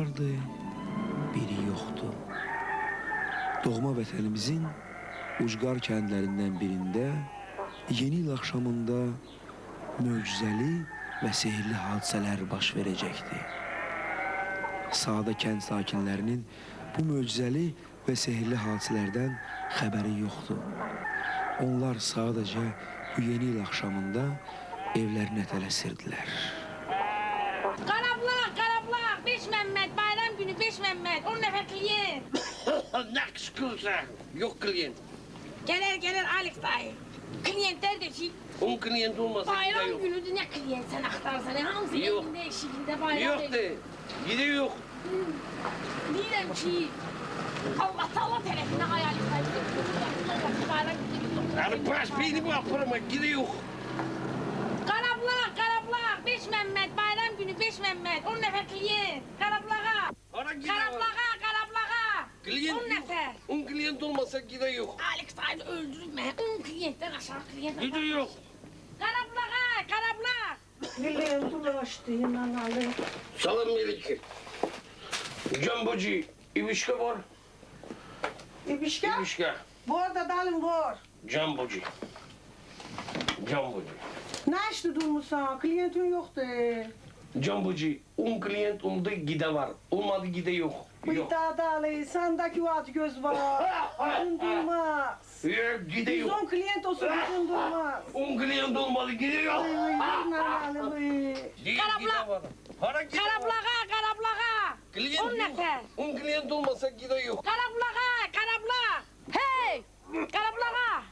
vardı, biri yoktu. Doğma vətənimizin ucqar kəndlərindən birində yeni il axşamında möcüzəli və sehirli hadisələr baş verəcəkdi. Sadə kənd sakinlərinin bu möcüzəli və sehirli hadisələrdən xəbəri yoxdur. Onlar sadəcə bu yeni il axşamında evlərinə tələsirdilər. Qarablaq, 5 Məmməd, bayram günü 5 Məmməd, 10 nəfər klient. Ne kıskırsa, yok klient. Gələr Alex dayı. Klientlər də ki, 10 klient olmasa gide bayram yok. günüdür nə klient sən axtarsan, hamısı Yok. evində, eşiyində bayram. Yok de, gide yok. Deyirəm ki, Allah Taala tərəfindən hayal etmək. Bayram günü. Yani baş beni bu yapırma, gide yok. Qarablaq, 5 Məmməd, bayram günü 5 Məmməd, 10 nəfər klient. Qarablağa. Ara gide var. Qarablağa. Klient 10 yok. nəfər. 10 klient olmasa gide yok. Alex dayı öldürüb məni. 10 klientdən aşağı klient. Gide yok. Qarablaq. Gülüm dolaştı nanalı. Salam meleki. Jumbocu, İvişka var. İbişka? İvişka. Bu arada dalım var. Jumbocu. Jumbocu. Ne işte durmuşsan? Kliyentin yoktu. Jumbocu, 10 klient oldu gide var. Olmadı gide yok. Bu Yok. iddiadalı, sendeki o aç göz var. Bütün durmaz. Yok, gide yok. 110 klient olsa bütün durmaz. 10 klient olmadı gide yok. Ay nanalı bu. Değil, Karabla. gide var. Hara gide var. Qarablağa. Klient 10 yok. nəfər. 10 klient olmasa gide yok. Qarablağa. Hey! Qarablağa.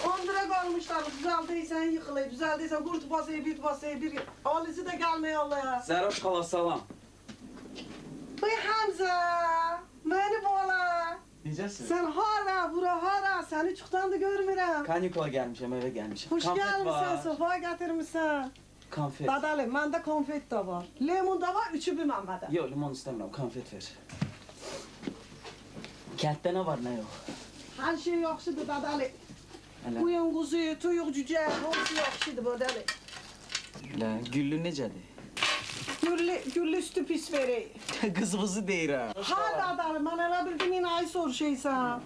10 lira kalmışlar. Düzeldiysen yıkılayı, düzeldiysen kurt basayı, bit basayı, bir alıcı da gelmeye Allah'a. Zəroş xala salam. Bu Hamza, beni boğla. Necəsin? Sen hara, bura hara, seni çoktan da görmürəm. Kanikula gəlmişəm, evə gəlmişəm. Hoş Konfet gelmişsin, var. sofa getirmişsin. Konfet. Dadalı, məndə konfet de var. Lemon da var, üçü bir məmmədə. Yox, limon istəmirəm, konfet ver. Kənddə nə var, nə yox? Her şey yaxşıdır dadalı. Hələ. Quyun quzu, tuyuq cücə, hamısı yaxşıdır dadalı. Lə, güllü necədir? Güllü üstü pis verək. Qız-qızı deyirəm. Ha dadalı, mən elə bildim yine ay soruşaysan.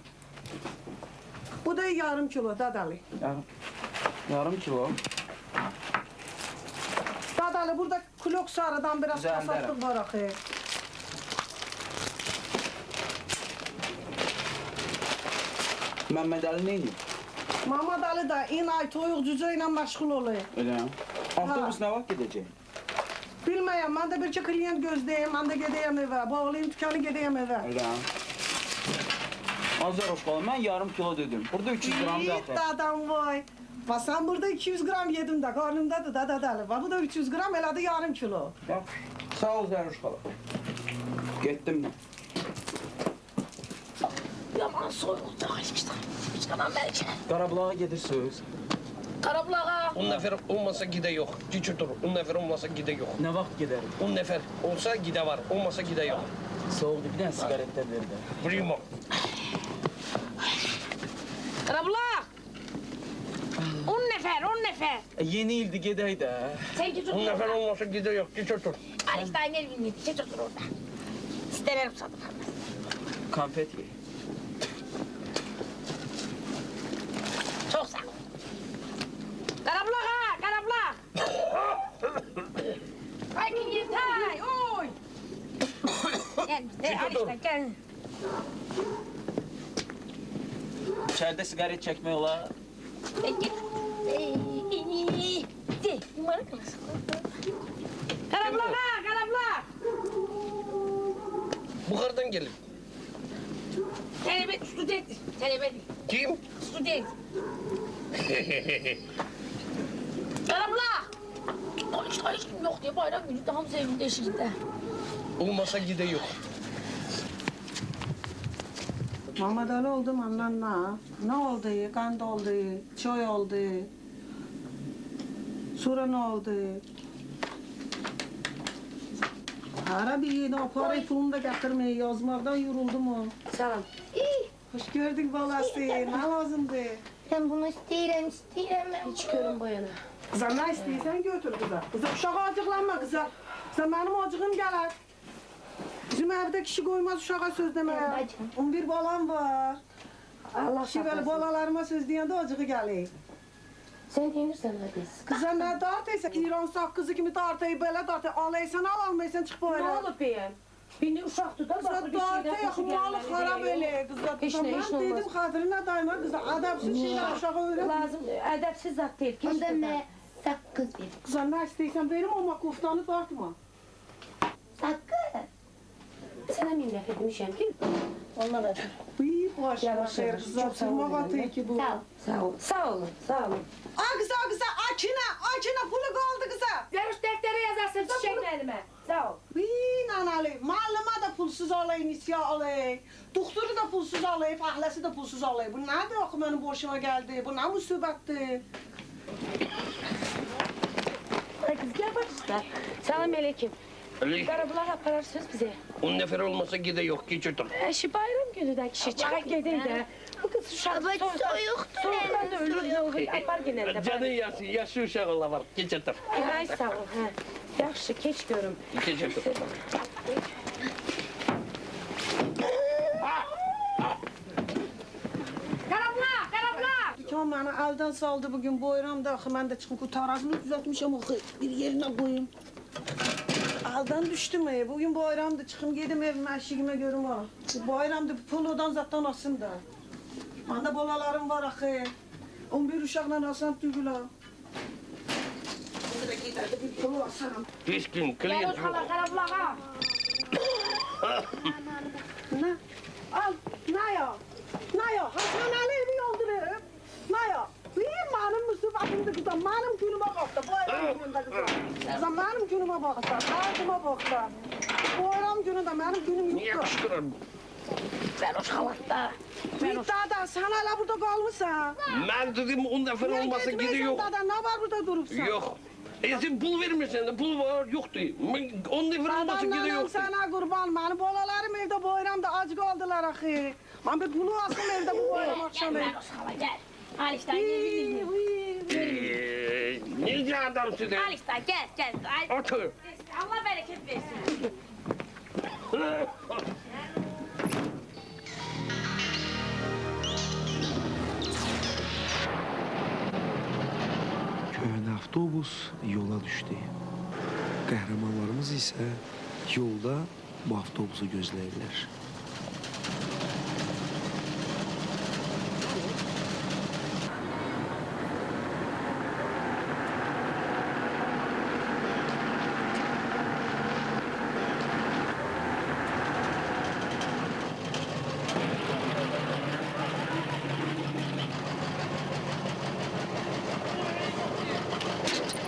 Bu da yarım kilo dadalı. Yarım kilo. Dadalı, burada kulok sarıdan biraz Güzel kasatlık var axı. Məmməd Əli neyniyim? Mamad Ali da in ay toyuq cücə ilə məşğul olur. Elə. Avtobus nə vaxt gedəcək? Bilməyəm, mən də bir iki klient gözləyim, mən də gedəyəm evə. Bağlayayım dükkanı gedəyəm evə. Elə. Az Zəroş xala, mən yarım kilo dedim. Burada 300 qram Yiğit zaten. adam vay. Bax sen burada 200 gram yedim də, qarnımdadır da dadalı. Bax bu da 300 gram, elədi yarım kilo. Bax, sağ ol Zəroş xala. Getdim mən. Yaman soyuldu Alex dayı. Çıxadan bəlkə. Qarablağa gedirsiniz. Qarablağa. 10 nefer olmasa gide yok. Cici dur. 10 nefer olmasa gide yok. Nə vaxt gedərik? 10 nefer olsa gide var. Olmasa gide yok. Soğuqdur, bir dənə sigaret də ver də. Primo. Qarablağa. 10 nəfər. Yeni ildir, gedək də. Sən git 10 otur. nefer olmasa gide yok. Cici dur. Alex dayı ne bileyim, geç otur orada. İstəmirəm sadım. Konfet ye. Çox sağ ol. Qarablağa. Ay klient, ay, oy. Gel bizde Alex dayı, gel. İçəridə sigaret çəkmək olar. Git. De, numara kılırsın. Qarablağa. Buhardan gelip. Tələbə, student, tələbə. Kim? Student. Qarablağa. Alex dayı hiç kim yok diye bayram günü de hamısı evində eşikdə. Olmasa gide yok. Mamad Ali oldu məndən ne oldu? Qand oldu, çay oldu. Sonra ne oldu? Hara bir yedi, o parayı pulunu da getirmeyi yazmaktan yoruldum o. Salam. Hoş gördük balası, ne lazımdı? Ben bunu istəyirəm. Ben hiç görüm bayanı. Kıza ne istiyorsan götür kıza. Kıza uşağa acıklanma kıza. Kıza benim acığım gelir. Bizim evde kişi koymaz uşağa söz demeye. Evet, bacım. 11 balam var. Allah Kişi böyle saklasın. balalarıma söz deyende acığı gelir. Sen yenirsen hadi. Kıza ne dartıysa İran saf kızı kimi dartıyı böyle dartıyı alaysan almaysan çık Ne böyle. olub beyim? Beni uşaqdır da Kıza baxır bir şeydən dartıyı malı xarab elə kıza. Heç nə, Ben heç nə olmaz. dedim xatırına dayma kıza adapsız şeyler uşağı öğret. Lazım, ədəbsiz zat deyil. Keç Onda buradan. mən saqqız ver. Kıza ne isteysen benim ama kuftanı dartma. Saqqız? Sənə min dəfə demişəm ki, ondan ötür. İyi başına Yavaş xeyr yavaş, kıza. çok sağ Sırma olun batı anne. ki bu. Sağ ol. Sağ ol. Sağ olun, sağ olun. Kıza açına pulu kaldı kıza. Zəruş dəftərə yazarsın çiçəklə əlimə. Sağ ol. Nanalı, mallama da pulsuz alayım, nisya alayım. Doktoru da pulsuz alayım, ahlası da pulsuz alayım. Bu nerede oku benim boşuma geldi? Bu ne musibetti? Kız gel bak işte. Salam aleyküm. Ali, Qarabulaq apararsınız bizə. 10 nefer olmasa gide yok ki çocuk. Əşi bayram günü də kişi çıxaq gedək də. Bu qız uşaq Ama soyuqdur, soyuqdan da nənə, ölür. soyuq. Apar genəldə. Canın yaşı, yaşı uşağıyla var. Geç otur. Ay sağ ol. Hə. Yaxşı, keç görüm. Geç otur. Qarabulaq, qarabulaq. Dükkan beni elden saldı bugün bayramda. Axı ben de çıkıp tarafını düzeltmişim. Axı bir yerine koyayım. Elden düştüm. Bugün bayramda çıkım yedim evime eşiğime görüm ha. Bu bayramda polodan zaten asım da. Bende bolalarım var axı. 11 uşaqla asan tügüla. Burada giderdi bir polo asarım. Hiç gün klient Zəruş yok. xala, qarabulağa. Ne? Al, ne ya? Ne ya? Hasan Ali bir yolduruyorum. Ne ya? Benim benim musibetimde kızım, benim günüme baktı. Bayram gününde kızım. Kızım benim günüme baktı, hayatıma baktı. Bayram gününde benim günüm Niye yoktu. kışkırın? Zəruş xalatda. Bir daha da sen hala burada kalmışsın. Ben dedim 10 nefer Niye olmasa gide gitmeyeceksin yok. dada? Ne var burada durup sen? Yok. Sen pul vermişsin de pul var yoktu. 10 nefer olmasa gide Dadamla yoktu. sana kurban. Benim bolalarım evde bayramda aç kaldılar axı. Ben bir pulu alsam evde bu bayram akşamı. Zəruş xala, gəl. Alişdən gel. Nece adamsın de? Alişdən gəl, gəl. Ay, Otur. Allah bərəkət versin. Köhnə avtobus yola düşdü. Qəhrəmanlarımız isə yolda bu avtobusu gözləyirlər.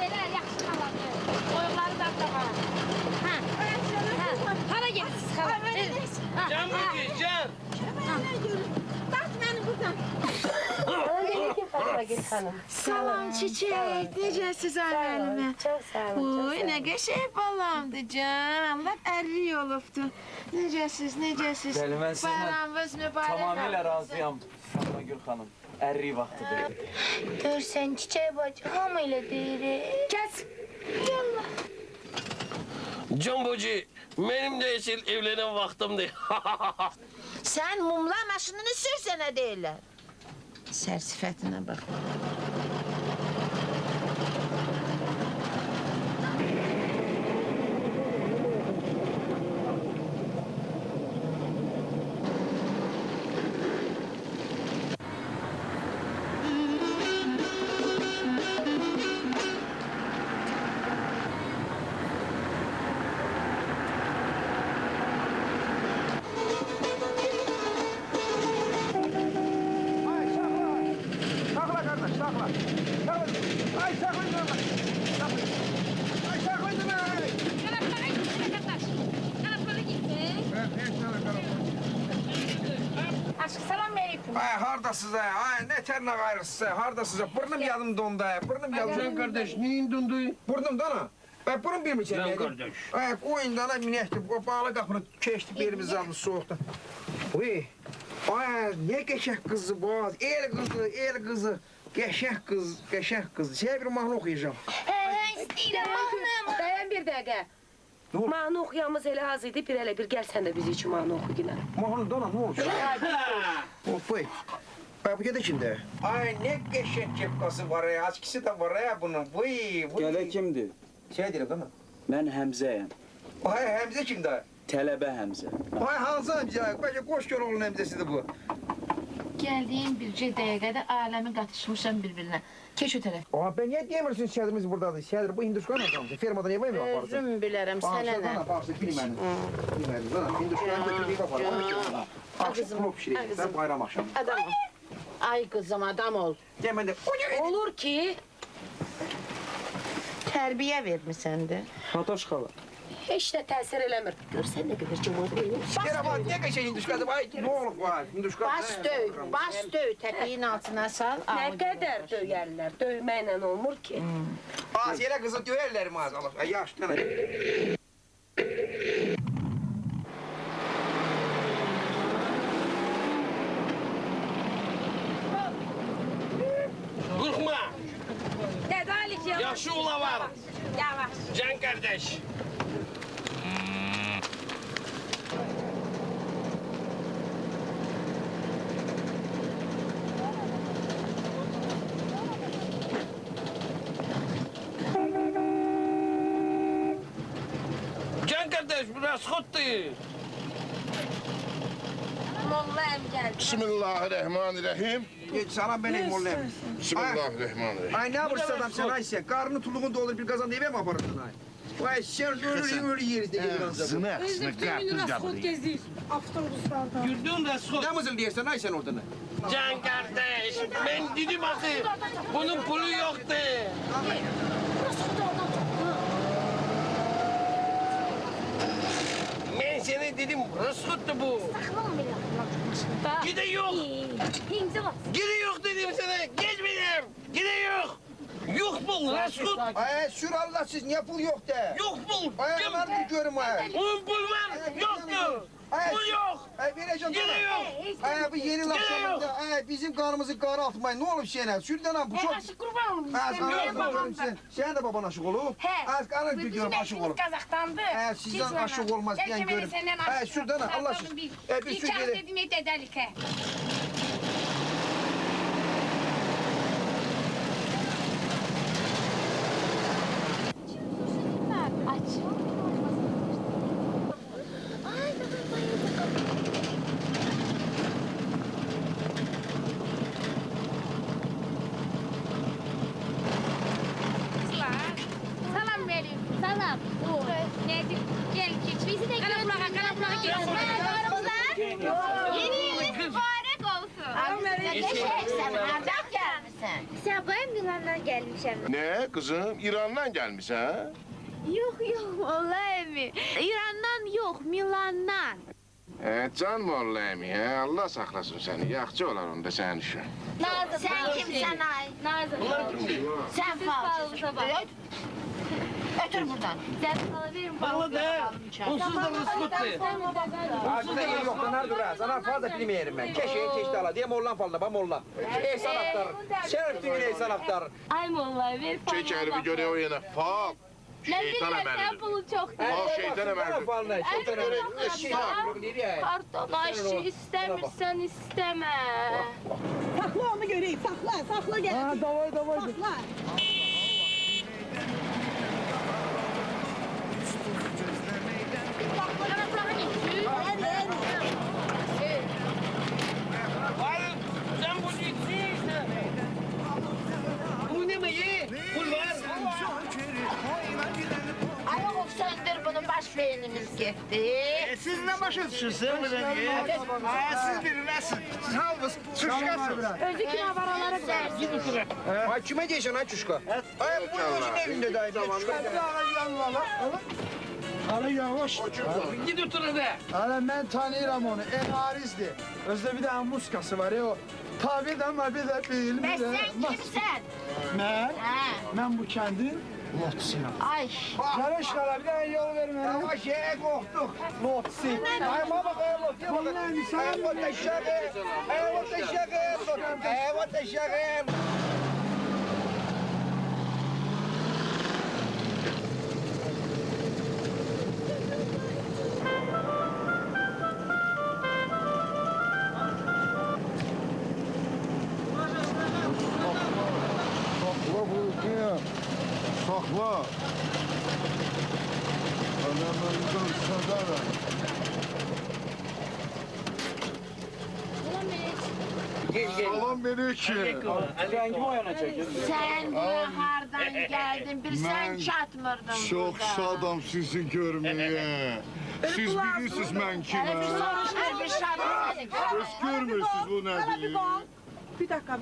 Belə yaxşı xaladır. Toyuqları da atrağa. Hə. Hara gedirsiz xala? Can Bey, Can. Salam çiçek, necəsiz əllərimə? Çox sağ olun. Uy, nə qəşəng balamdı can. Lap ərli olubdu. Necəsiz, necəsiz? Bəli, mən sizinlə Bayramınız mübarək Tamamilə olsun. razıyam Fatma Gül xanım. Ərri vaxtıdır. Görsən çiçək bacı, hamı ilə deyirik. Kəs. Can Boci, benim de eşil evlenen vaktimdi. Sən mumla maşınını sürsənə deyirlər. Sər sifətinə bax. Sakla kardeş, sakla. Ay saklayın lan. Ay saklayın lan. Aşkı salam aleyküm. Ay hardasınız ha? Ay ne terine gayrısınız ha? Hardasınız ha? Burnum yadım dondu ha. Burnum Can yadım. kardeş, neyin döndü? Burnum dana. Ben burnum bir mi Can çekeydim? kardeş. Ay koyun dana minekti. O bağlı kapını keçti birimiz aldı soğukta. Uy. Ay ne geçek kızı bu. El kızı, el kızı. Geçek kız. Şey bir mahnı okuyacağım. Hə, istəyirəm mahnı. Dayan bir dəqiqə. Mahnı oxuyamız elə az idi, bir elə bir gəl sən də bizi üçün mahnı oxu yine. Mahnı dana ne olacak? Oy. Bu kedi kimde? Ay ne geçek kepkası var ya. Askisi de var ya bunun. Gələ kimdir? Şey diyelim değil mi? Mən Həmzəyəm. Ay Həmzə kimde? Tələbə Həmzə. Ay hansı Həmzə? Bence Qoşgöroğlu'nun Həmzəsidir bu. Gəldiyin bircə dəqiqədə aləmi qatışmışam bir-birinə. Keç o tərəf. Aa ben niye diyemiyorsun şehrimiz buradadır? Şehir bu Hinduşkan adamı. Fermada niye böyle mi yaparsın? Özüm bilərəm, sənə nə? Bana bağırsın bilmem. Bilmem. Bana Hinduşkan götürdüğü yaparım. Onu götürürüm. Akşam krop pişireceğim. Ben bayram akşamı. Adam ol. Ay qızım, adam ol. Hemen de Olur ki, Tərbiyə vermisən də. Fatoş xala. heç də təsir eləmir. Görsən nə qədər cıvıd eləyir. Yere bak ne geçen Hinduşkan'da var. Ne olur var. Hinduşkan. Bas döy, təpiyin altına sal. Nə qədər döyərlər, döyməklə olmur ki. Az yere kızı döverler maazallah. Ay yaşlı ne? Korkma. Tədarük yavaş. Yaxşı ola var. Yavaş. Can kardeş. Can kardeş biraz kuttu. Molla əmgəl. Bismillahirrahmanirrahim. Sana benim mollem. Bismillahirrahmanirrahim. Ay ne yapırsın adam sen ay sen. Karnını tulluğun doldur bir kazan eve mi aparırsın ay? Vay sen ölü yeriz diye bir anza. Zınak zınak kartız yapıyor. Avtobuslardan. Gördün de skot. Ne mızıl diyorsun ay sen oradan? Can kardeş, ben dedim akı, bunun pulu yoktu. Ben sana dedim, rızkıttı bu. Gide yok. Gide yok dedim sana, geçmedim. Gide yok. Yok bul, rızkıt. Ay sür Allah siz niye pul yok de. Yok bul. Ay Kim? ben tutuyorum ay. Un pul var, yoktu. Ay, Pul yok. Ay vereceğim Gide sana. yok. Ay bu yeni laf Gene yok. sonunda. Ay bizim karnımızı karartmayın. Ne olur şeyler. Sürden abi bu çok. Kurban olum. Az Yok, anlatırım sen. Sen de baban aşık olup. He. Az karar görüyorum aşık olup. Kazakstan'dı. Sizden aşık olmaz diyen görüp. Ay şuradan Allah aşkına. Bir sür geri. dedim edelik he. Salam verin. Salam. Nedir? Gel geç. Bizi de gel. Kara gel. Yeni yılınız mübarek olsun. Sen nereden gelmişsin? Sen ben Milan'dan gelmişim. Ne kızım? İran'dan gelmiş ha? Yok vallahi mi? İran'dan yok, Milan'dan. Can molla emi ha? Allah saklasın seni. Yaxşı olar onda senin işin. Sen kimsin ay? Nazım. Sen falcısın. Ötür buradan. Sen alabilirim. Bana da, onsuz da rızkıttı. Ağzında yeri yok. Nerede dur ha? Sana fazla film yerim ben. Keşke çeşit ala diye mollan falda. Ba molla. Ey sanatlar. Şeref düğün ey sanatlar. Ay vallahi ver falan. Çek bir göre o yana. Fal. Şeytan Sen emelidir. pulu çok Fal şeytan emelidir. Falda. Şeytan emelidir. Şeytan. Pardon Ayşe istemirsen isteme. Sakla onu göreyim. Sakla gel. Ha davay. Sakla. Hayır, sen bu ciddi. Bu ne mi ye? Pul var. Ay oğlum söndür bunu baş beynimiz gitti. Siz ne başa düşürsün? Siz biri nasıl? Siz halvız. Çuşkasın. Özdeki havaralara güzel. Ay kime diyorsun ay çuşka? Ay bu gözün evinde de aynı zamanda. Hala yavaş. Git otur hadi. Hala ben tanıyorum onu. Harizdi. Özde bir tane muskası var ya o. Tabi de mabi de bilmir. Ve sen kimsin? Ben? Ha. Ben bu kendin. Lot Sinan. Ay. Yarış kala bir tane yol verme. Ama şeye korktuk. Lot Sinan. Ay baba Lot ya baba. Ay bu teşekkür. Ay bu teşekkür. Ay bu teşekkür. Var. Anamından sadarım. Salam aleyküm. Rəngimi oyana çəkir. Sen buraya hardan geldin? Bir sen çatmırdın Çok şadam sizi görmeye. Siz bilirsiniz ben kimim. Bir soruş ver, bir şarkı. Siz görmürsünüz bu nedir? Bir dakika.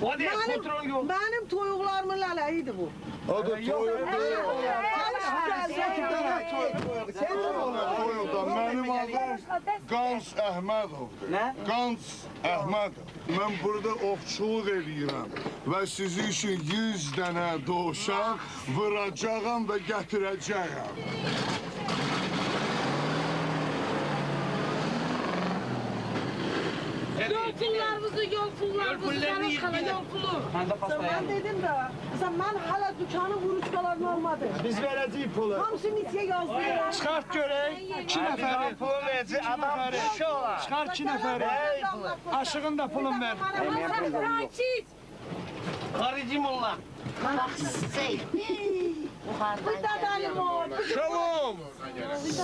Hadi kontrol yok. Benim toyuqlarımın lələyiydi bu. Adı toyuqda. Toyuqda. Benim adım Qans Əhmədovdur. Nə? Qans Əhmədov. Mən burada ovçuluq edirəm və sizin üçün 100 dənə dovşan vuracağam və gətirəcəyəm. Yol pullarımızı Yol pullarını yol pulu. Mən də pasta Ben yeyəm. dedim de, mesela ben hala dükkanın vuruçkalarını almadım. Biz verəcəyik pulu. Hamısını içe yazdılar. Çıxart görək. 2 nəfəri. Pul verəcək adam kişi olar. Çıxart 2 nəfəri. Aşığın da pulun ver. Karıcım ola. Şalom.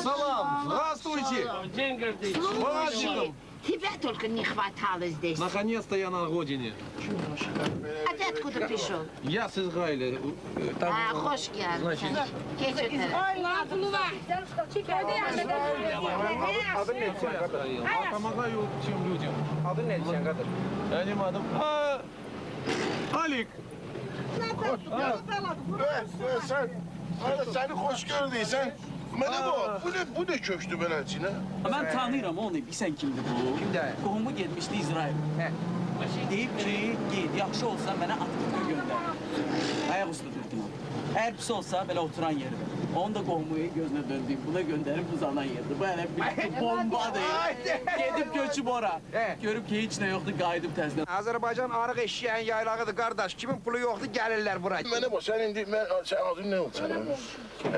Salam. Здравствуйте. День гордый. Мальчиком. Тебя только не хватало здесь. Наконец-то я на родине. А ты откуда пришел? Я с Израиля. А, хош geldin. Geç ötene. Adın ne sen kadar? Я помогаю всем людям. Adın ne sen kadar? Benim adım Alik. Sen, seni hoş gördüysen. Mənə bax, bu ne köçdü beləcinə? Mən tanıyıram onu, bilsən kimdir bu? Kimdir? Qohumu getmişdi İsrail. Deyib ki, git, yaxşı olsa mənə atkıtma göndər. Ayaq üstə durduğum. Əgər pis olsa belə oturan yeridir. Onu da qohumu gözünə döndüyüm, buna göndərib uzanan yerdir. Bu hələ bir bombadır. Gedib göçüb ora. Görüb ki, heç nə yoxdur, qayıdıb təzdən. Azərbaycan arıq eşeğin yaylağıdır qardaş. Kimin pulu yoxdur gəlirlər bura. Mənə bax, sən indi, sən adın nə oldu sənin?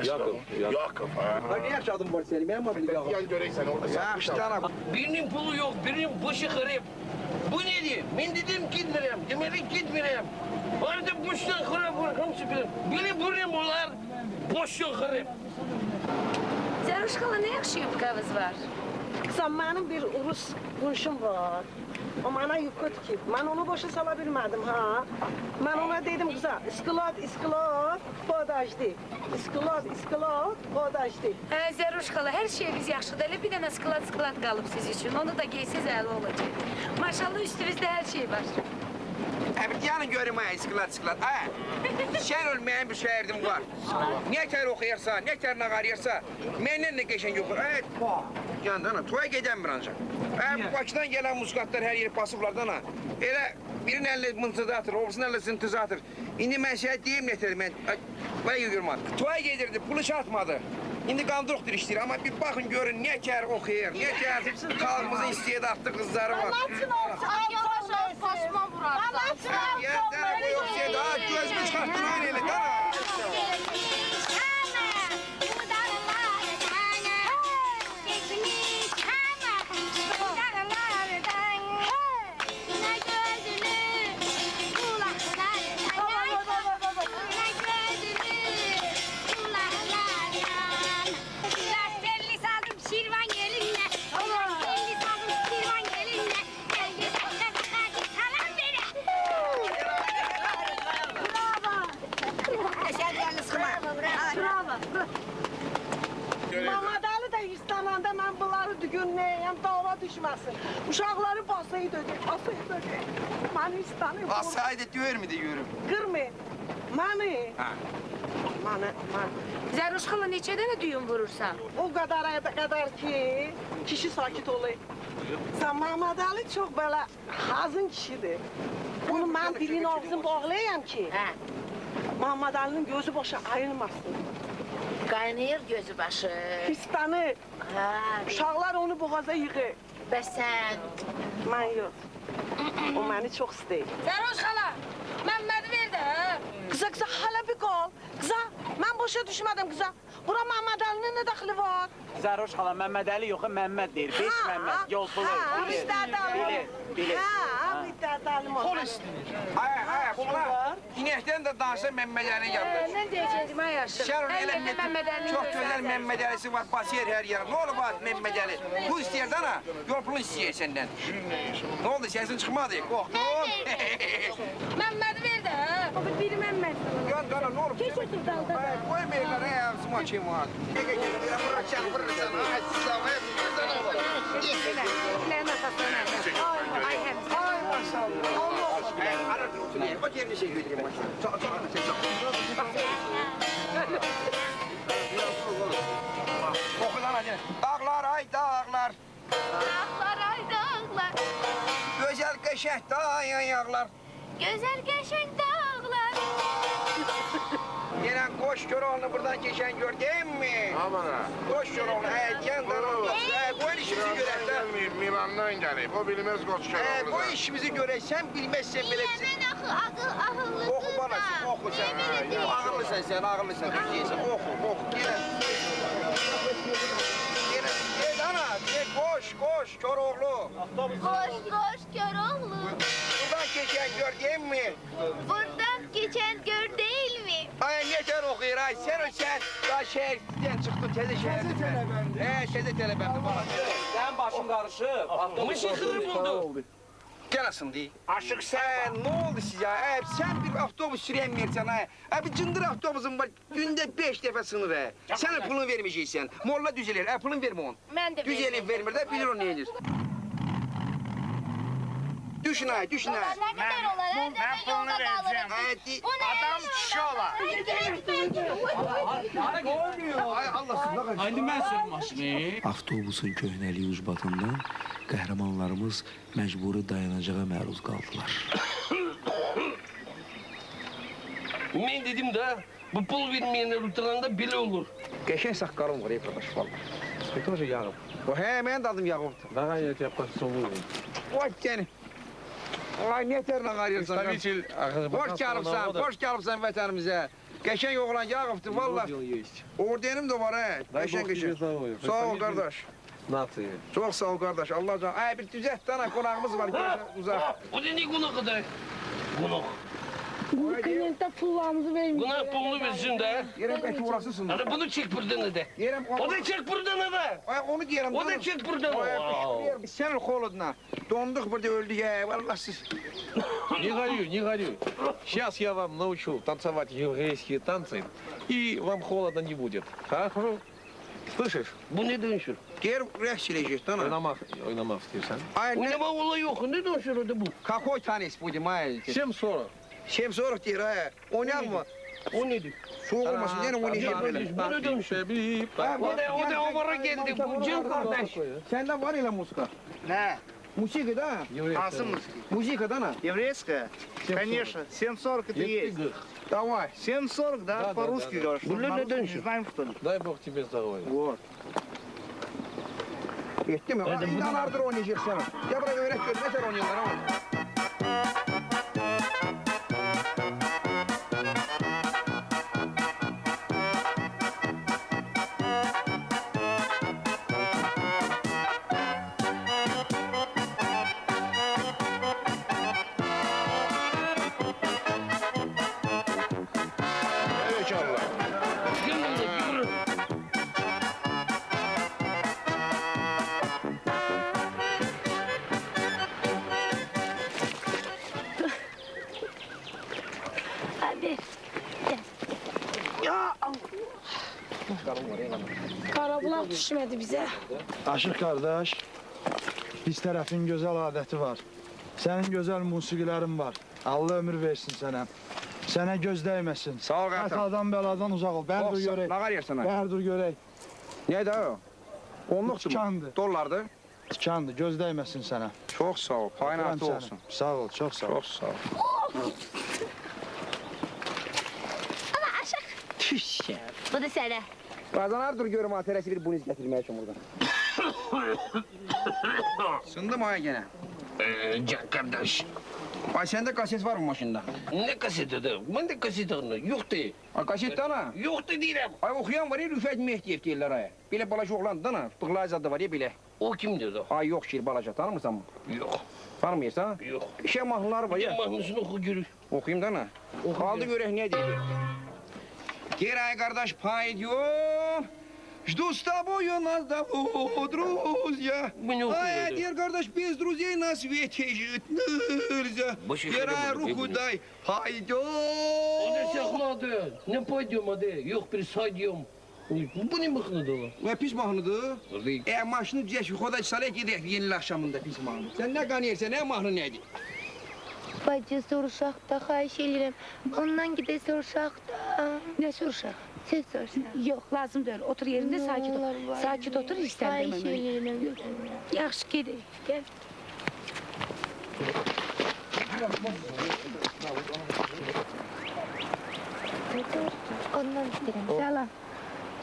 Yakov. Yakov, ha. Ne yaş adın var senin? Benim adım Yakov. Gel görək səni orada. Yaxşı canım. Birinin pulu yok, birinin başı kırıp. Bu nedir? Ben dedim gitmirem, demelik gitmirem. Orada boştan kırıp bırakım süpürüm. Biri buram olar, boştan kırıp. Zəruşqala, nə yaxşı yubqavız var? Kızım benim bir Rus qonşum var. O bana yufka tikib. Ben onu boşa sala bilmedim ha. Ben ona dedim kıza, isklot, podajdi. İsklot, podajdi. Hə, Zəruşqala, hər şeyiniz yaxşıdır. Elə bir dənə sklat qalıb siz üçün. Onu da geysiz əli olacaq. Maşallah üstünüzdə hər şey var. Evet yanı görüm ha isklat. Ha. Şer olmayan bir şehirdim var. Ne kere okuyarsa, ne kere nagarıyarsa, menden ne geçen yok. Evet. Yandan toya giden bir ancak. Bu Bakıdan gelen muskatlar her yeri basıflardan ha. Elə birinin elle mıntıza atır, obusunun elle sıntıza atır. İndi mən şey diyeyim neterim ben. Vay yürüman. Toya gedirdi, pulu çatmadı. İndi qandırıqdır işləyir, amma bir baxın görün ne kere okuyur, ne kere xalqımızın istedatlı kızları var. Basma burada. Yerden bu yok şey daha gözümü çıkarttın öyle daha. Mehmet Ali de İstanbul'da ben bunları düğünleyeyim, dava düşmesin. Uşakları basayı dökeyim. Beni İstanbul'da Asaydı diyor mu diyorum. kırma. Beni. Ha. Zəruşqala, neçə dənə düyün vurursan? O kadar ki kişi sakit olayım. Sen Mehmet Ali çok böyle hazın kişidir. Onu ben dilin ağzını bağlayayım ki Hə, Mehmet Ali'nin gözü başı ayrılmasın. qaynayır gözü başı. Pistanı, Ha, uşaklar onu boğaza yıkır. bəs sən? Ben yok. O beni çok istiyor. Zəruşqala, Məmmədi ver də, hə? Kıza hala bir kal. Kıza ben boşa düşmedim kıza. Bura Mehmet Ali'nin ne daxili var? Zəroş xala, Məmməd Əli yox, Məmməd deyir. 5 Məmməd, yol pulu. Bilir. Bilir. Ha, bir tane dalim var. Ha, bunlar inəkdən də dansa Məmməd Əli yapır. Ne diyeceğim ay aşkım? Sen onu Her elə yerine Mehmet Ali'nin çok gözü güzel var. Məmməd Əlisi var, basiyer her yer. Ne olur bak Məmməd Əli? Bu istəyir dana, yol pulunu istəyir senden. Ne oldu, sesin çıkmadı? Korktun. Mehmet ver de ha. O bir Mehmet. Yan dana ne olur? Geç otur dalda. Koymayın ya, smaçayım var. Ne masasına? Ay hem. Ay maşallah. Allah. Arada o yerini şey götüreyim maşallah. Oku lan hadi. Dağlar ay dağlar. Dağlar ay dağlar, Güzel qəşəng dağ yayaqlar. güzel geçen dağlar. Yine koş Köroğlu'nu buradan geçen gör değil mi? Aman ha. Koş Köroğlu, yandan olmaz. Bu işimizi görer de. Milan'dan gelip, o bilmez Koçkar Bu işimizi görer, sen bilmezsen bile. Dünyanın akıllı Oku bana, oku sen. Ağırlısın sen, ağırlısın. Oku. Gel ana, gel koş Köroğlu. Koş Köroğlu. Buradan geçen gör değil mi? Buradan geçen gör değil mi? Ay yeter okuyur ay, sen daha şehirden çıktın, teze şehirden. Teze telebendi bana. Sen başın karışık. Bu şey kırık oldu. Gel asın değil. Aşık sen, ne oldu size ya? Sen bir avtobus süremiyorsan ha. Bir cındır avtobusun var, günde 5 defa sınır ha. Sen pulunu vermeyeceksin. Molla düzelir, pulunu verme on. Ben de Düzelip vermir de bilir o neyinir. Düşün ay. Ne kadar olar? Ben yolda kalırım. Hadi. Bu ne? Adam kişi ola. Ay Allah'ım. Haydi ben sürüm maşını. Avtobusun köhnəliyi ucbatından qəhrəmanlarımız məcburi dayanacağa məruz qaldılar. Ben dedim de bu pul vermeyenler oturanda bile olur. Geçen sakalım var arkadaş vallahi. Ты тоже Ягов. O he, ben de adım Yakup'tu. Давай я тебя поцелую. Vay seni. Ay ne terle arıyorsun? Представитель Hoş geldin vətənimizə. Geçen oğlan Yakup'tu vallahi. есть. Ordenim de var he. Дай Geçen Бог тебе geçen. здоровья. Sağ ol Представитель kardeş. Nации. Çok sağ ol kardeş. Allah can. Ay bir düzelt tane konağımız var. Geçen uzak. O da ne günah kadar? Günah. Kliente pullarımızı vermiyor. Günah pulunu versin de. Yerem belki orasısın. Hadi bunu çek buradan de. Yerem O da çek buradan de. Ay onu diyelim. O da çek buradan. Sen холодно. Donduk burada öldü ya. Vallahi siz. Не горюй. Сейчас я вам научу танцевать еврейские танцы, и вам холодно не будет. Хорошо? Слышишь? Bu ne dönüşür? Gel rəqs eləyəcək dana. Oynamak istiyorsan. Ay ne? Oynama olayı yok. Ne dönüşür orada bu? Какой tanesi budum ay? 7.40. Şem soruq deyir ha. Oynayak mı? O nedir? Soğuk olmasın. Yine oynayacağım böyle. Bu ne dönüşür? O da ovara geldi. Bu Cem kardeş. Sende var ile musika. Ne? Musika da. Hansı mısın? Musika da na. Еврейская? Конечно. 7.40 это есть. Давай. 7.40, да? По-русски говоришь. Bunu ne Не dönüşür? знаем, что ли? Дай Бог тебе здоровья. Вот. Yetti mi? İnanardır oynayacak sana. Ya bırak öğret gör. Ne kadar oynuyorlar ama. Evet Allah. Yürü. Hadi. Karabulak düşmedi bize. Aşık kardeş, biz tərəfin gözəl adəti var. Sənin gözəl musiqilərin var. Allah ömür versin sənə. Sənə göz dəyməsin. Sağ ol qardaşım. Xətadan, bəladan uzaq ol. Bəri dur görək. Lağar yer sana. Bəri dur görək. Neydi o? Onluqçu mu? Tikandı. Dollardı. Tikandı, göz dəyməsin sənə. Çok sağ ol. Payın Öpürəm altı səni. olsun. Sağ ol, çox sağ ol. Çok sağ ol. Ama aşık. Tüş ya. Bu da sana. Bazen dur görüm ha. Teresi bir buniz getirmeye için buradan. Sındı mı ha gene? Can kardeş. Ay sende kaset var mı maşında? Ne kaseti de? Ben de kaseti yok de. Ay kaset ana. Yok de değilim. Ay okuyan var ya Rüfet Mehdiyev deyirlər ay. Belə balaca oğlan dana, bıqlay zadı var ya belə. O kimdir o? Ay yok şiir balaca tanımırsan mı? Yok. Tanımıyorsan? Yok. İşe mahnıları var Bir ya. mahnısını oku görür. Okuyayım dana. Kaldı görək ne deyir. Герой карdeş пойдем. Жду с тобою нас давно, друзья. Ай, дер карdeş, без друзей на свете жить нельзя. Герой руку дай, пойдем. O da sakladı. Ne paydım adı? Yok bir saydıyım. Bu ne mahnıdı o? Ne pis mahnıdır? Maşını düzək, xoda çalaya gedək yeni axşamında pis mahnı. Sen ne qanıyırsan, ne mahnı neydi? Bacı soruşaq da, xahiş edirəm. Ondan gidə soruşaq da. Ne soruşaq? Söz soruşaq. Yok lazım değil. Otur yerinde sakit ol. Sakit otur Xahiş istəndirməm. edirəm. Yaxşı gedək. Gel. Ondan istəyirəm. Salam.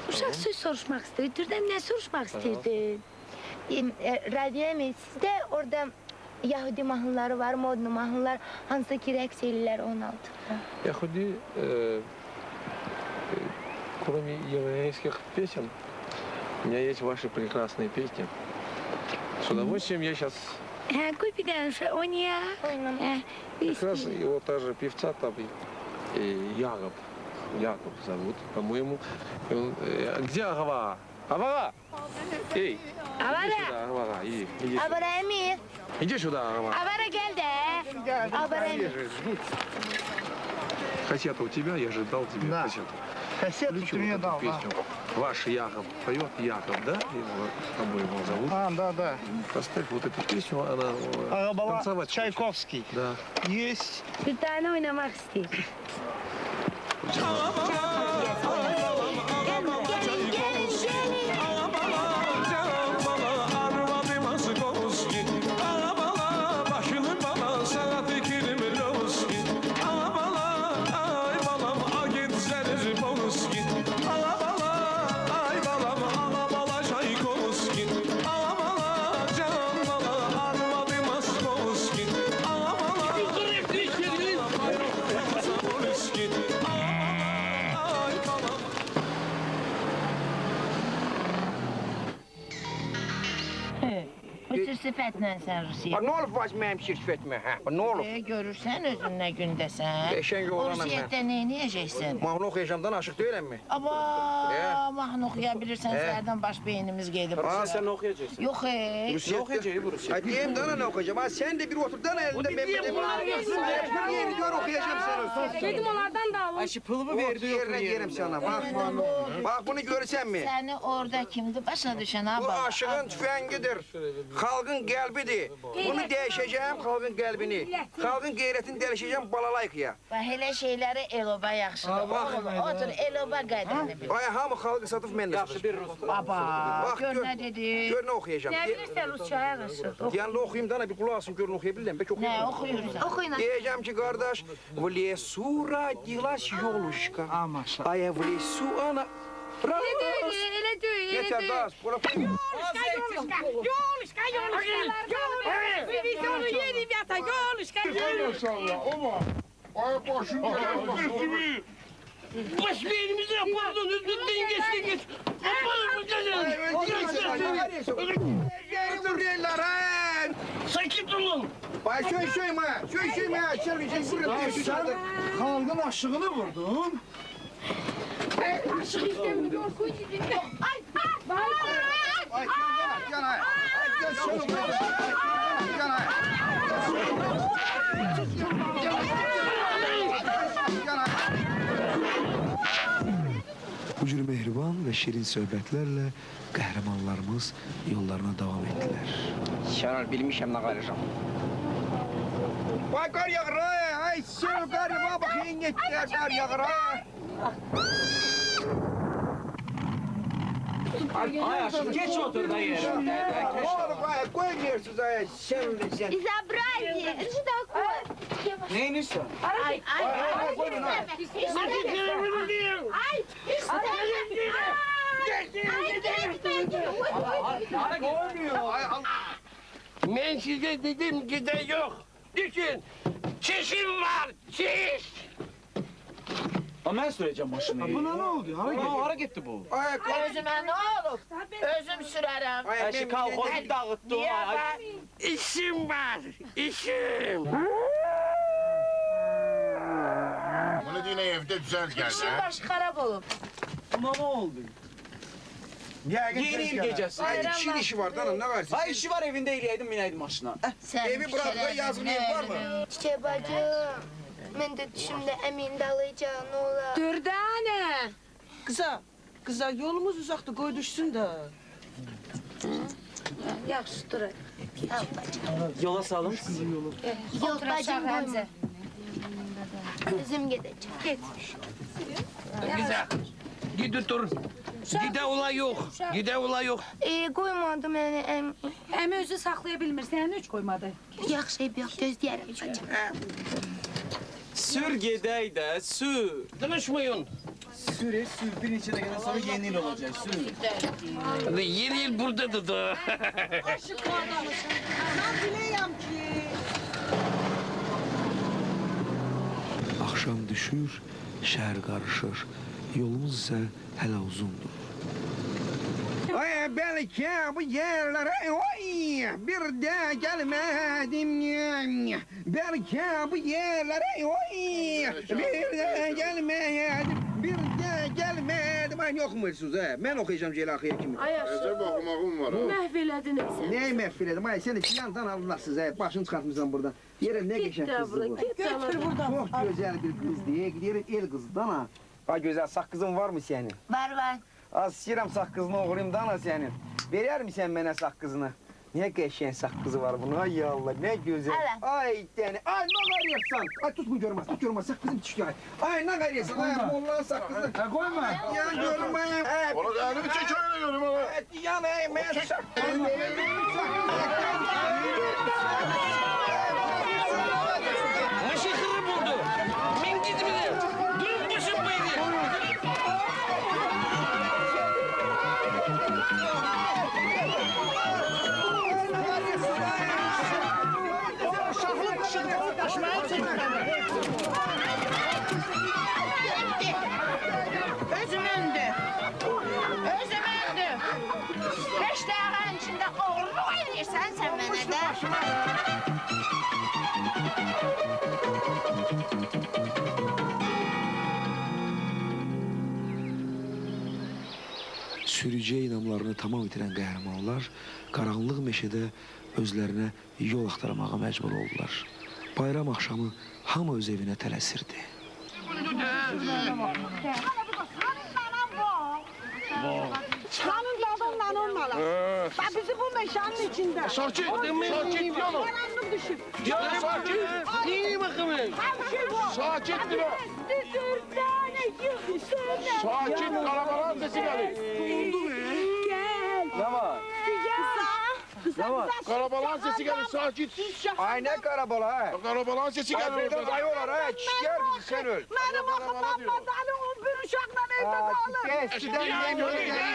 Uşaq söz soruşmaq istəyir. Türdən nə soruşmaq istəyirdin? Radyo sizdə orada Yahudi mahnıları var, modlu mahnılar, hansı ki rəqs eləyirlər 16-da. Я худи, кроме еврейских песен, у меня есть ваши прекрасные песни. С удовольствием я сейчас Hə, qoy bir dənə oynayaq. как раз его та же певца там, Яков зовут, по-моему. Где Агава? Агава! Эй! Avara! Иди сюда, Агава, иди сюда. Abara Emir, Иди сюда, Агава. Abara gel de. Abara Emir. Кассета у тебя, я же дал тебе Да. кассету. Кассету Включи ты вот мне эту дал, да. песню. Ваш Яков поет, Яков, да? Его, кого его зовут? Да. Поставь вот эту песню, она Arabala танцевать хочет. Çaykovski. Да. Есть. Bir tane oynamaq istəyir. Bu tür sifətlə sən Rusiya. Ne olub baş mənim şirk etmə, hə? Ne olub? Görürsən özün nə gündəsən. Eşen yoğuranam mən. Rusiyyətdə nə edəcəksən? Mahnı oxuyacamdan aşıq deyiləm mi? Aba, mahnı oxuya bilirsən, səhərdən baş beynimiz gedib. Sen okuyacaksın. Yox, Ne okuyacak bu Rusya? Ay diyeyim dana ne okuyacağım? Ha sen de bir otur dana elinde ben bir yeri gör okuyacağım sana. Dedim onlardan da alın. Ayşe pılımı Otur verdi yok yerine yerim sana. Bak bunu görürsen mi? Səni orada kimdir başına düşən Bu abla? aşığın tüfengidir. Halkın kalbidir. Bunu değişeceğim halkın kalbini. Halkın gayretini değişeceğim balalayıkıya. Bax, elə şeyləri eloba yaxşıdır. Otur, eloba qədrini bil. Ay hamı halkı satıp mən də Yaxşı bir Rus. Baba, Bak gör nə dedi. Gör ne okuyacağım. Nə bilirsən Rusçaya qarşı? Yanında okuyayım dana bir kulağı alsın görün okuyabilirim. Belki Nə okuyayım. oxuyursan? Oxuyun. Diyeceğim ki kardeş, в лесу родилась елушка, А, Маша. а я в лесу она... Elə deyil, Yeter daha, bura koyayım. Vizyonu yeni bir ata yoluşka. Ama ay başım geldi. Baş beynimizi yapardın. Dengesini geç. Öldürürler ha! Sakit olun. Ay şöyle ma, şöyle ma, şöyle Halkın aşığını vurdun. Aşık istemiyor. Ay, Ay yana, Bu cür mehriban ve şirin söhbətlərlə qəhrəmanlarımız yollarına davam etdilər. Şarar bilmişəm nə qarışam. Vay qar yağır ha, ay sen qar yağır, bakayın yetkiler qar yağır ha. Ay aşkım geç otur da yere. Oğlum vay koymuyorsunuz ay sen. Безобразие! Что такое? Neyin istiyor? Ay, Koyun ha. Ben size dedim gide yok. düşün. Çişim var, çiş. Ha ben süreceğim maşını. Buna ne oldu? Hara gitti bu? Özüme ne olur? Özüm sürerim. Eşi kalkozu dağıttı. İşim var, işim. Bunu yine evde düzelt gel. İşin başı harap olur. Buna ne oldu? Yeni il gecesi. Ay işin işi var danım ne var? Ha işi var evinde eləyəydim, minəydim maşına. Sen Evi bırak da yazın ev var mı? Çiçek bacı, ben de düşümde emin dalayacağım ne olar. Dürdane. Kıza yolumuz uzakta koy düşsün de. Yaxşı dur. Yola salın sizi yolu. Yok bacım koyma. Özüm gideceğim. Git. Güzel. Gidi dur. Gide ola yok. Gide ola yok. Koymadım yani emin. Əmi özü saxlaya bilmir, səni üç qoymadı. Yaxşı yox gözləyərəm bacım. Sür gedək də, sür. Tanışmayın. Sür, bir neçə dəqiqədən sonra yeni il olacaq, sür. Yeni yıl buradadır da. Aşık adamısın. Ben bileyim ki. Axşam düşür, şəhər qarışır. Yolumuz isə hələ uzundur. Ay belki bu yerlere oy bir de gelmedim. Belki bu yerlere oy bir de gelmedim. Bir de gelmedim. Ay yok mu siz he? Ben okuyacağım Celakı'ya kimi. Recep okumağım var ha. Məhv elədin sən. Neyi mehfiledim? Ay sen de yandan aldılar size. Başını çıkartmışsın buradan. Yere ne geçen kızdı bu. Götür buradan. Çok güzel bir kız diye gidiyor el kızdan ha. Ha güzel sakkızın var mı senin? Var. Az siram sakkızını oğurayım da ana senin. Verer mi sen bana sakkızını? Ne geçen sakkızı var bunun? Ay Allah ne güzel. Evet. Ay tane. Ay ne garıyorsan. Ay tut bu görmez. Tut görmez. Sakkızım çıkıyor. Ay ne garıyorsan. Ay Molla sakkızı. Koyma. Ya görmeyeyim. Onu da elimi çek öyle görüm ha. Yanayım ben sakkızı. Maşıkırı buldu. Min gitmedi. Durun düşün bu evi. Özüm öndü. Özüm öndü. 5 dakikanın içinde oğurluk edirsən sen bana da. Sürücüyə inamlarını tamam itirən qəhrəmanlar qaranlıq meşədə özlərinə yol axtarmağa məcbur oldular. Bayram axşamı hamı öz evinə tələsirdi. Kanın dadından olmalı. Bak bizi bu meşanın içinde. Sakit, sakit yanım. Karanlık düşüp. Ya sakit. İyi bakalım. Sakin dur. Sakin karabalan sesi gelir. Ne var? Ne var? Karabalan sesi gelir sakin. Ay ne karabola ha. Karabalan sesi Ay gelir burada orada. kayıyorlar ha. Çişler bizi sen öl. Benim okuldan madalya 11 uşakla evde kalır. Eskiden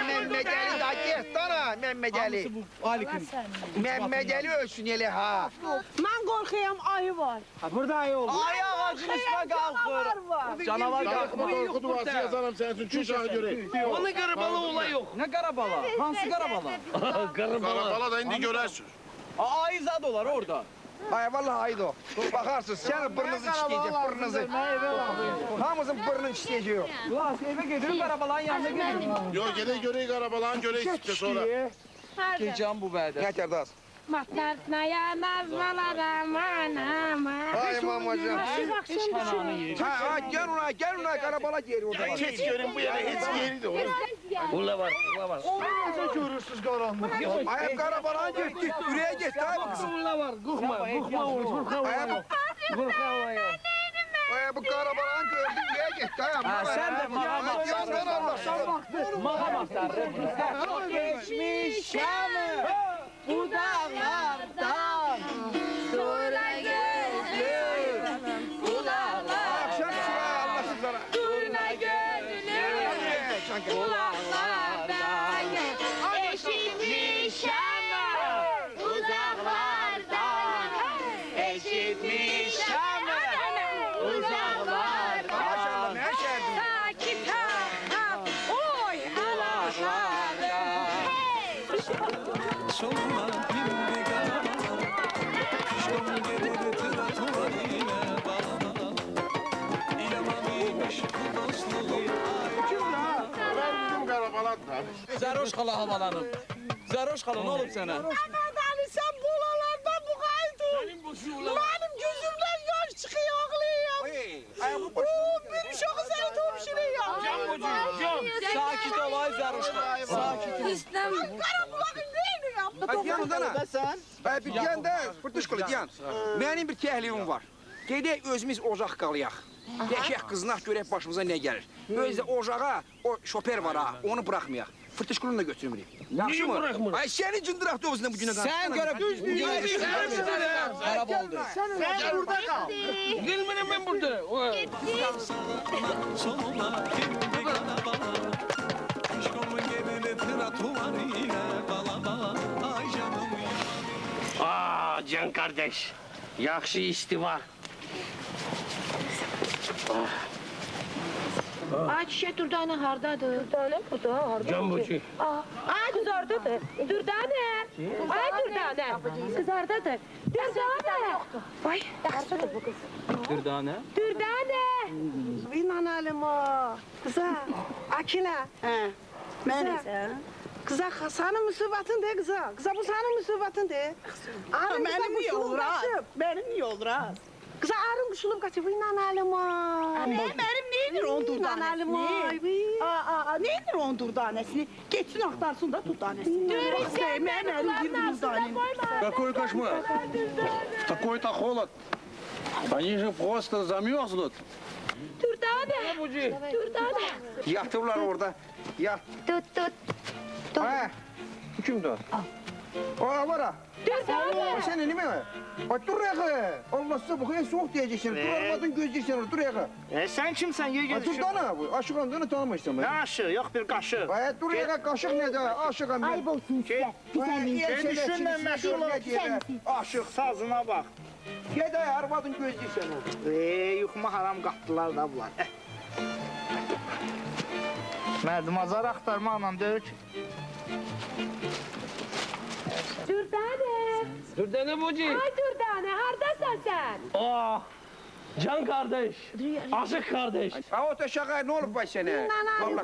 Mehmet Ali da git dana Mehmet Ali. Alikin. Mehmet Ali ölsün hele ha. Ben korkuyorum ayı var. Burada ayı oldu. Ay ağacın üstüne kalkır. Canavar Kalkma kalkır. korku duası yazarım senin için çocuğa göre. Onun karabalı olay yok. Ne karabala? Hansı karabala? Karabalı. Karabala da indi görersin. Ayı zad olar orada. Ay vallahi haydi o. Bakarsın sen bırnınızı çitleyecek bırnınızı. Hamımızın bırnını çitleyeceği yok. Ulan eve gidiyorum karabalanın yanına gidiyorum. Yok gene göreyi karabalan göreyi sitte sonra. Gecem bu bende. Ne kadar az. Matlartmaya nazmalarım anama. Ay mamacığım. Ha gel ona karabala geri orada. var. Hiç görün bu yere hiç yeri de olur. Ula var, ula var. Nasıl görürsünüz karanlık? Ay karabala gitti. Yüreğe gitti abi kızım. Ula var, gurkma, gurkma olur, gurkma Ay olur. Gurkma olur. Ay bu karabalan gördüm yüreğe gitti. Ha, sen de bana Yandan anlarsın. Mağamaklar. Geçmiş yanı bu dağlardan sonra gözlüm kulağlar. Akşam şuraya anlasın sana. Durna gönlüm kulaklardan eşitmiş ama uzaklardan eşitmiş uzaqlarda. Solma bir qarabalar, Şom gelir tıratular ilə balabalar, İləmamış bu dostluğu Ben bizim karabalatlar. Zəroş xala havalanıb. Zəroş xala, nə olub sənə? Mehmet Ali sen buralarda bu kaydın. Benim gözümden yaş çıkıyor ağlayayım. Bir şoku seni turşuruyor. Sakit ol ay Zəroş xala. Sakit ol. İstem. Karakulakın neyini yaptı? Ay diyan odana. Ay bir diyan da fırtışkılı diyan. Benim bir təhlifim var. Gedək özümüz ocaq qalayaq. Qəşək qızınaq görək başımıza nə gəlir. Özdə ocağa o şofer var ha, onu bırakmayaq. Fırtışkılını da götürmürük. Yaxşı mı? bırakmırıq? Ay seni cındıraq dovuzuna bu günə qalır. Sən görə düz bir xarab oldu. Sen burada kal. Gelmedim ben burada. solma bir qarabalar, Şom gelir tıratular ilə balabalar, ay canım. Aa can kardeş. Yaxşı isti var. Ay çiçek Dürdane hardadır? Dürdane burada, harda? Can bucu. Ay kız oradadır. Dürdane. Ay Dürdane. Kız oradadır. Dürdane. Ay. Hardadır bu kız? Dürdane. Dürdane. İnan alim o. Kıza. Akile. He. Mənəsə? Kıza senin musibetin de kıza. Kıza bu senin musibetin de. Arın Benim niye olur ha? Benim niye olur ha? Kıza arın kuşulup kaçıp inan alim o. Benim neyidir on İnan alim o. Neyidir on durdanesini? Geçsin aktarsın da durdanesini. Dürüstçe benim koyma. Какой кошмар! Такой-то холод. Они же просто замерзнут. Dürdane. Dürdane. Yatırlar orada. Yat. Tut. Ha. Bu kimdi o? O var ha. Dürdane. O senin değil mi? Ay dur yağı. Allah size bu kadar soğuk diyeceksin. Dur armadın gözeceksin. Dur yağı. Sen kimsen? Ye Ay dur dana bu. Aşık olduğunu tanımışsın ben. Ne aşığı? Yok bir kaşığı. Ay dur yağı kaşık ne de aşıkım ben. Ayıp olsun size. Sen düşünle meşgul ol. Aşık. Sazına bak. Gede armadın gözeceksin. Yuxuma haram qatdılar da bunlar. Mərdimazar axtarmaqla döyük. Dürdane. Dürdane bucu. Ay Dürdane hardasan sen? Oh. Can kardeş. Aşık kardeş. Ha o taşağa ne olup baş sene? İnan alim o.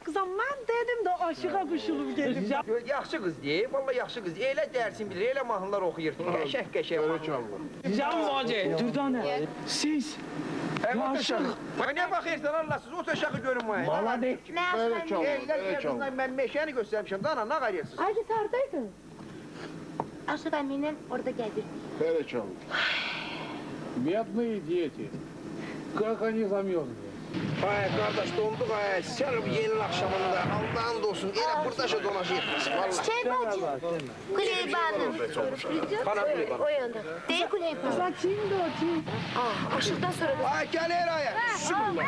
Kızım ben dedim de aşığa kuşulup dedim. Yaxşı qız deyil, vallahi yaxşı qız. Elə dərsin bilir, elə mahnılar oxuyur. Qəşəng mahnılar. Can bucu. Dürdane. Siz. O taşağı. Ay ne bakırsan Allah siz o taşağı görünməyin. Malade. Elə kızla mən meşəni göstərmişəm. Dana nə qarırsınız? Ay git hardaydın? Aşık Eminem orada gelir. Böyle çal. Бедные дети. Как они замерзли. Ay qardaş donduk ay. Sən bu yeni axşamında Allah'ın olsun. Elə burdaşa dolaşıyırsınız vallahi. Şeybacı. Kuleybanım. Bana bile bak. O yanda. Değil Kuleybanım. Saçıyım da o çiğ. Aşıktan sonra da. Ay gəlir ay. Bismillah.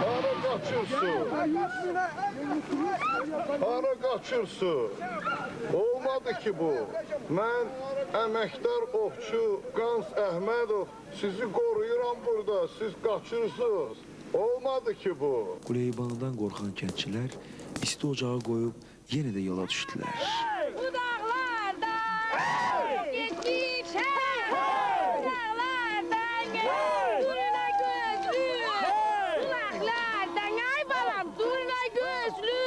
Hara kaçırsın? Hara kaçırsın? Olmadı ki bu. Ben əməkdar ovçu Qans Əhmədov sizi qoruyuram burada. Siz kaçırsınız. Olmadı ki bu. Kuleybanıdan qorxan kəndçilər isti ocağı qoyub yenə də yola düşdülər. Bu dağlarda geçmiş dağlardan durna gözlü kulaklardan ay balam durna gözlü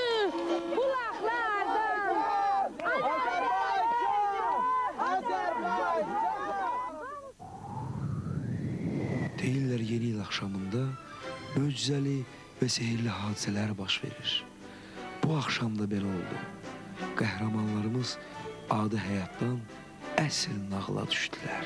kulaklardan Deyirlər yeni il axşamında möcüzəli və sehirli hadisələr baş verir. Bu axşam da belə oldu. Qəhrəmanlarımız adi həyatdan əsl nağıla düşdülər.